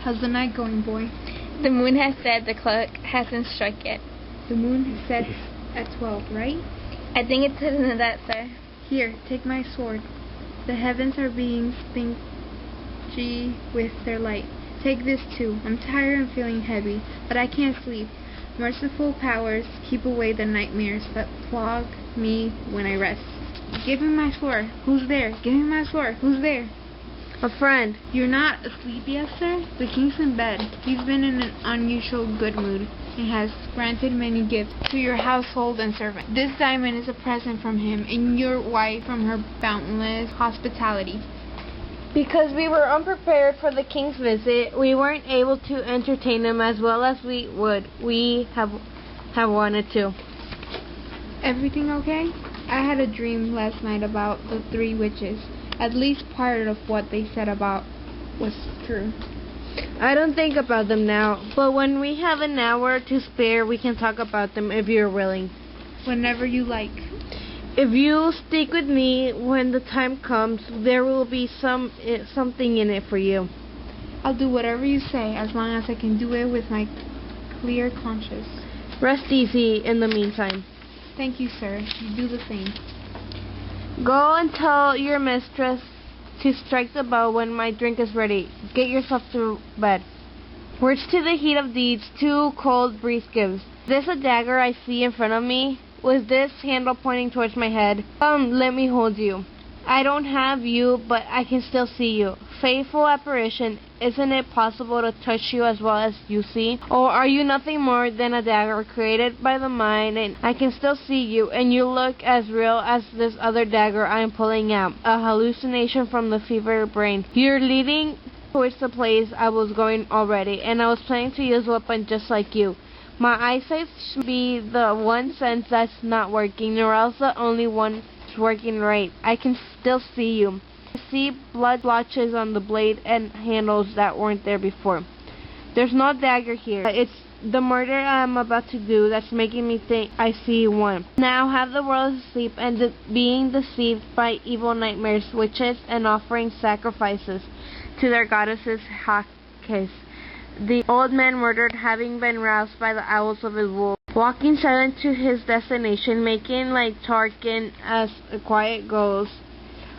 How's the night going, boy? The moon has said the clock hasn't struck yet. The moon sets at 12, right? I think it's isn't that, sir. Here, take my sword. The heavens are being stingy with their light. Take this too. I'm tired and feeling heavy, but I can't sleep. Merciful powers, keep away the nightmares that plague me when I rest. Give me my sword. Who's there? Give me my sword. Who's there? A friend. You're not asleep yet, sir? The king's in bed. He's been in an unusual good mood and has granted many gifts to your household and servants. This diamond is a present from him and your wife from her boundless hospitality. Because we were unprepared for the king's visit, we weren't able to entertain him as well as we would. We have wanted to. Everything okay? I had a dream last night about the 3 witches. At least part of what they said about was true. I don't think about them now, but when we have an hour to spare, we can talk about them if you're willing. Whenever you like. If you stick with me when the time comes, there will be something in it for you. I'll do whatever you say as long as I can do it with my clear conscience. Rest easy in the meantime. Thank you, sir. You do the same. Go and tell your mistress to strike the bell when my drink is ready. Get yourself to bed. Words to the heat of deeds, too cold breeze gives. Is this a dagger I see in front of me? Was this handle pointing towards my head? Come, let me hold you. I don't have you, but I can still see you. Faithful apparition, isn't it possible to touch you as well as you see? Or are you nothing more than a dagger created by the mind, and I can still see you, and you look as real as this other dagger I am pulling out, a hallucination from the fevered brain. You're leading towards the place I was going already, and I was planning to use a weapon just like you. My eyesight should be the one sense that's not working, or else the only one working right. I can still see you. I see blood blotches on the blade and handles that weren't there before. There's no dagger here. It's the murder I'm about to do that's making me think I see one. Now half the world is asleep and being deceived by evil nightmares, witches, and offering sacrifices to their goddesses Hakes. The old man murdered, having been roused by the owls of his wool. Walking silent to his destination, making like Tarkin as a quiet ghost.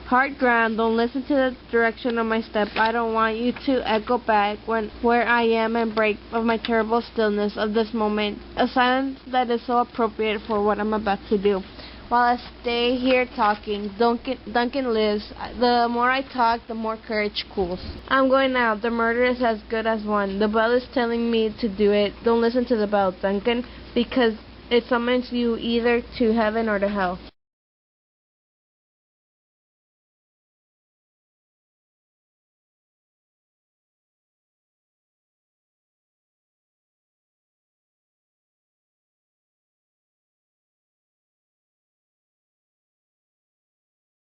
Hard ground, don't listen to the direction of my step. I don't want you to echo back where I am and break of my terrible stillness of this moment. A silence that is so appropriate for what I'm about to do. While I stay here talking, Duncan lives. The more I talk, the more courage cools. I'm going now. The murder is as good as won. The bell is telling me to do it. Don't listen to the bell, Duncan, because it summons you either to heaven or to hell.